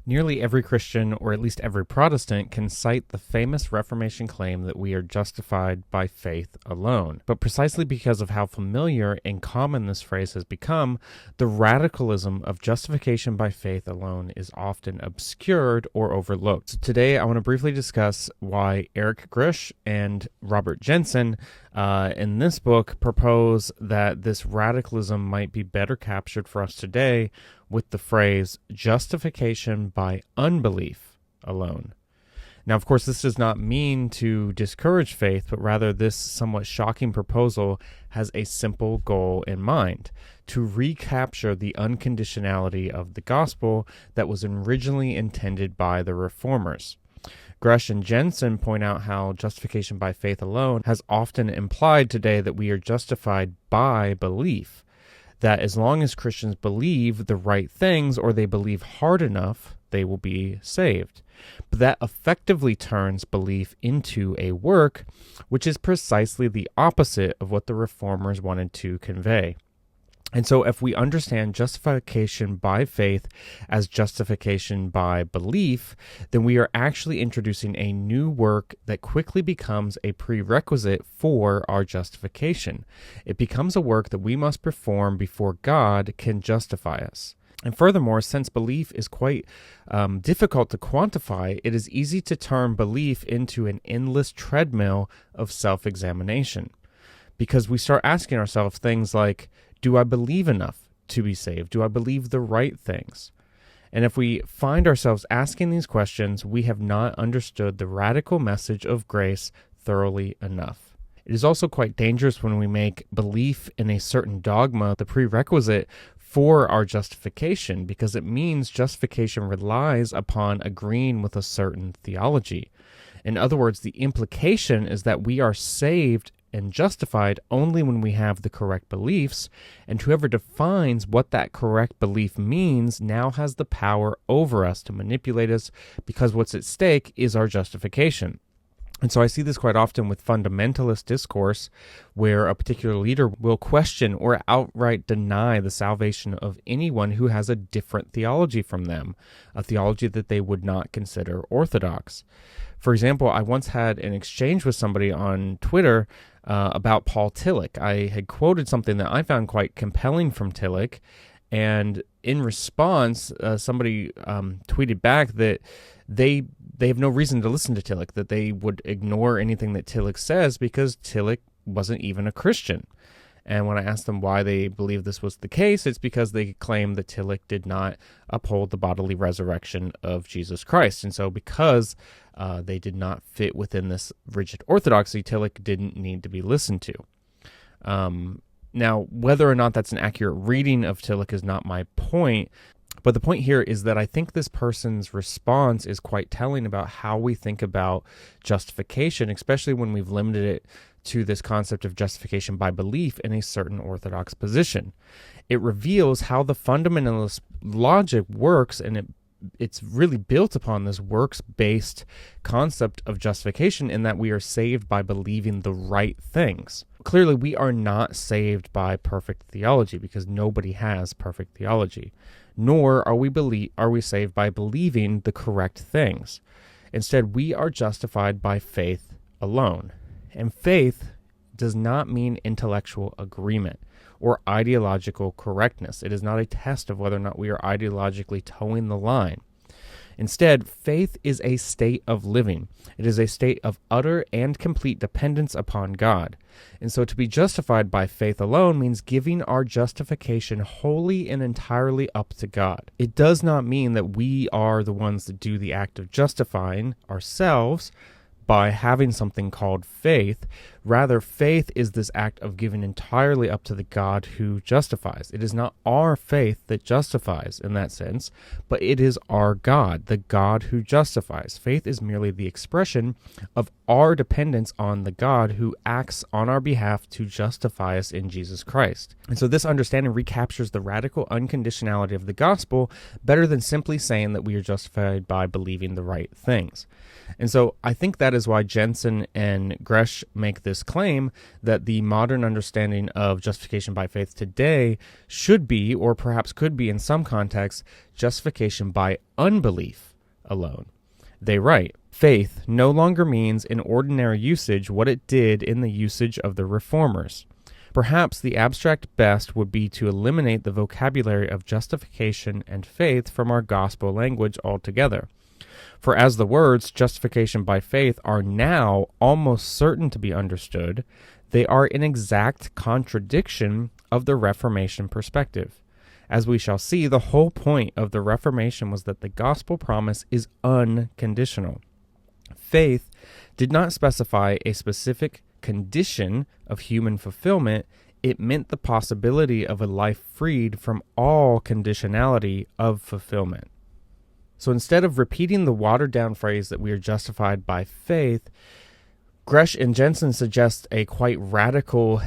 Nearly every Christian, or at least every Protestant, can cite the famous Reformation claim that we are justified by faith alone. But precisely because of how familiar and common this phrase has become, the radicalism of justification by faith alone is often obscured or overlooked. So today, I want to briefly discuss why Eric Gritsch and Robert Jenson in this book propose that this radicalism might be better captured for us today with the phrase justification by unbelief alone. Now, of course, this does not mean to discourage faith, but rather this somewhat shocking proposal has a simple goal in mind: to recapture the unconditionality of the gospel that was originally intended by the reformers. Gritsch and Jenson point out how justification by faith alone has often implied today that we are justified by belief, that as long as Christians believe the right things or they believe hard enough, they will be saved. But that effectively turns belief into a work, which is precisely the opposite of what the reformers wanted to convey. And so if we understand justification by faith as justification by belief, then we are actually introducing a new work that quickly becomes a prerequisite for our justification. It becomes a work that we must perform before God can justify us. And furthermore, since belief is quite difficult to quantify, it is easy to turn belief into an endless treadmill of self-examination, because we start asking ourselves things like, do I believe enough to be saved? Do I believe the right things? And if we find ourselves asking these questions, we have not understood the radical message of grace thoroughly enough. It is also quite dangerous when we make belief in a certain dogma the prerequisite for our justification, because it means justification relies upon agreeing with a certain theology. In other words, the implication is that we are saved and justified only when we have the correct beliefs, and whoever defines what that correct belief means now has the power over us to manipulate us, because what's at stake is our justification. And so I see this quite often with fundamentalist discourse, where a particular leader will question or outright deny the salvation of anyone who has a different theology from them, a theology that they would not consider orthodox. For example, I once had an exchange with somebody on Twitter about Paul Tillich. I had quoted something that I found quite compelling from Tillich, and in response, somebody tweeted back that they have no reason to listen to Tillich, that they would ignore anything that Tillich says because Tillich wasn't even a Christian. And when I asked them why they believe this was the case, it's because they claim that Tillich did not uphold the bodily resurrection of Jesus Christ. And so because they did not fit within this rigid orthodoxy, Tillich didn't need to be listened to. Now, whether or not that's an accurate reading of Tillich is not my point, but the point here is that I think this person's response is quite telling about how we think about justification, especially when we've limited it to this concept of justification by belief in a certain orthodox position. It reveals how the fundamentalist logic works, and it's really built upon this works-based concept of justification, in that we are saved by believing the right things. Clearly, we are not saved by perfect theology, because nobody has perfect theology. Nor are we saved by believing the correct things. Instead, we are justified by faith alone. And faith does not mean intellectual agreement or ideological correctness. It is not a test of whether or not we are ideologically towing the line. Instead, faith is a state of living. It is a state of utter and complete dependence upon God. And so to be justified by faith alone means giving our justification wholly and entirely up to God. It does not mean that we are the ones that do the act of justifying ourselves by having something called faith. Rather, faith is this act of giving entirely up to the God who justifies. It is not our faith that justifies in that sense, but it is our God, the God who justifies. Faith is merely the expression of our dependence on the God who acts on our behalf to justify us in Jesus Christ. And so this understanding recaptures the radical unconditionality of the gospel better than simply saying that we are justified by believing the right things. And so I think that is why Jenson and Gritsch make this this claim that the modern understanding of justification by faith today should be, or perhaps could be in some contexts, justification by unbelief alone. They write, faith no longer means in ordinary usage what it did in the usage of the Reformers. Perhaps the abstract best would be to eliminate the vocabulary of justification and faith from our gospel language altogether. For as the words justification by faith are now almost certain to be understood, they are in exact contradiction of the Reformation perspective. As we shall see, the whole point of the Reformation was that the gospel promise is unconditional. Faith did not specify a specific condition of human fulfillment. It meant the possibility of a life freed from all conditionality of fulfillment. So instead of repeating the watered-down phrase that we are justified by faith, Gritsch and Jenson suggest a quite radical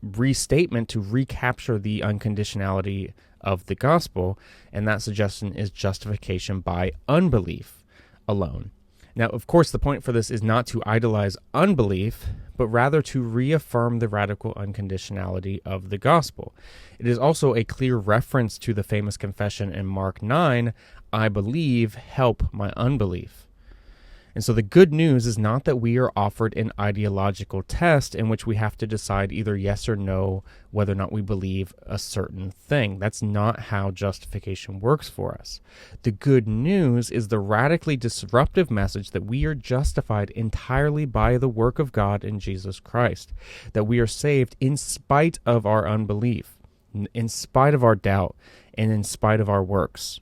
restatement to recapture the unconditionality of the gospel, and that suggestion is justification by unbelief alone. Now, of course, the point for this is not to idolize unbelief, but rather to reaffirm the radical unconditionality of the gospel. It is also a clear reference to the famous confession in Mark 9, I believe, help my unbelief. And so the good news is not that we are offered an ideological test in which we have to decide either yes or no whether or not we believe a certain thing. That's not how justification works for us. The good news is the radically disruptive message that we are justified entirely by the work of God in Jesus Christ, that we are saved in spite of our unbelief, in spite of our doubt, and in spite of our works.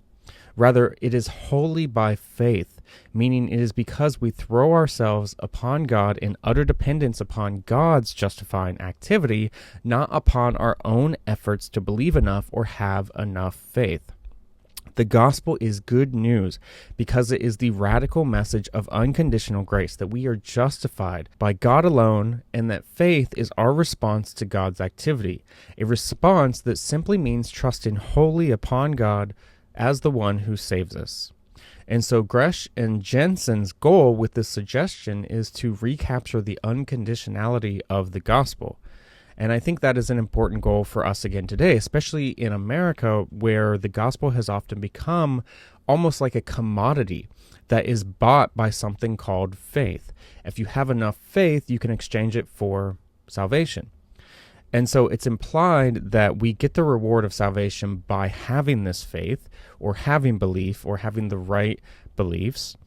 Rather, it is wholly by faith, meaning it is because we throw ourselves upon God in utter dependence upon God's justifying activity, not upon our own efforts to believe enough or have enough faith. The gospel is good news because it is the radical message of unconditional grace, that we are justified by God alone, and that faith is our response to God's activity, a response that simply means trusting wholly upon God as the one who saves us. And so Gritsch and Jenson's goal with this suggestion is to recapture the unconditionality of the gospel. And I think that is an important goal for us again today, especially in America, where the gospel has often become almost like a commodity that is bought by something called faith. If you have enough faith, you can exchange it for salvation. And so it's implied that we get the reward of salvation by having this faith, or having belief, or having the right beliefs.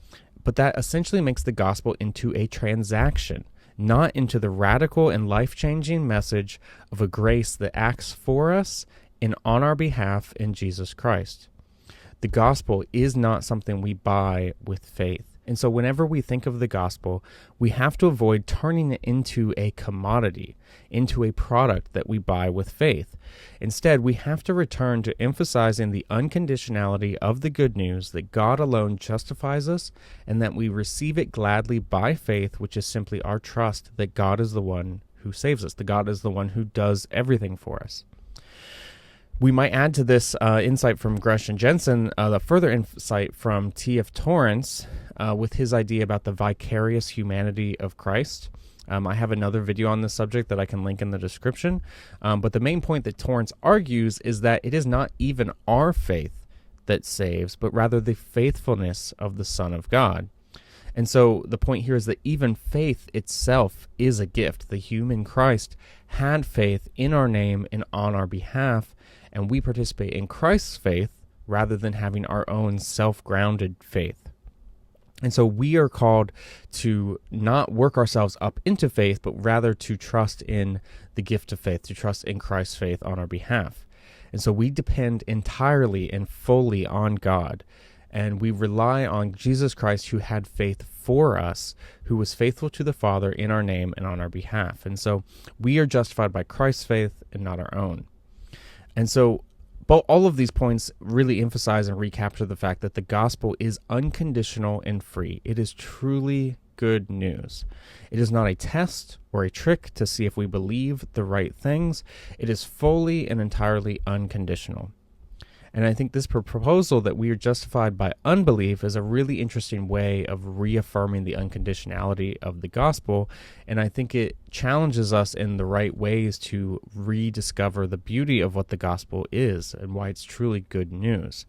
But that essentially makes the gospel into a transaction, not into the radical and life-changing message of a grace that acts for us and on our behalf in Jesus Christ. The gospel is not something we buy with faith. And so whenever we think of the gospel, we have to avoid turning it into a commodity, into a product that we buy with faith. Instead, we have to return to emphasizing the unconditionality of the good news that God alone justifies us and that we receive it gladly by faith, which is simply our trust that God is the one who saves us, that God is the one who does everything for us. We might add to this insight from Gritsch and Jenson the further insight from T.F. Torrance with his idea about the vicarious humanity of Christ. I have another video on this subject that I can link in the description. But the main point that Torrance argues is that it is not even our faith that saves, but rather the faithfulness of the Son of God. And so the point here is that even faith itself is a gift. The human Christ had faith in our name and on our behalf, and we participate in Christ's faith rather than having our own self-grounded faith. And so we are called to not work ourselves up into faith, but rather to trust in the gift of faith, to trust in Christ's faith on our behalf. And so we depend entirely and fully on God, and we rely on Jesus Christ, who had faith for us, who was faithful to the Father in our name and on our behalf. And so we are justified by Christ's faith and not our own. And so all of these points really emphasize and recapture the fact that the gospel is unconditional and free. It is truly good news. It is not a test or a trick to see if we believe the right things. It is fully and entirely unconditional. And I think this proposal that we are justified by unbelief is a really interesting way of reaffirming the unconditionality of the gospel. And I think it challenges us in the right ways to rediscover the beauty of what the gospel is and why it's truly good news.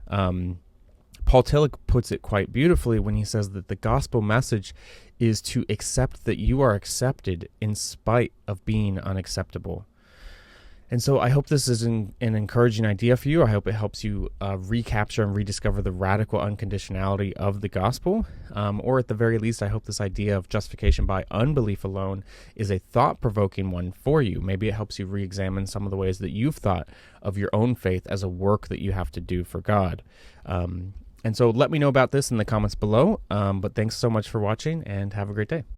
Paul Tillich puts it quite beautifully when he says that the gospel message is to accept that you are accepted in spite of being unacceptable. And so I hope this is an encouraging idea for you. I hope it helps you recapture and rediscover the radical unconditionality of the gospel. Or at the very least, I hope this idea of justification by unbelief alone is a thought-provoking one for you. Maybe it helps you re-examine some of the ways that you've thought of your own faith as a work that you have to do for God. And so let me know about this in the comments below. But thanks so much for watching, and have a great day.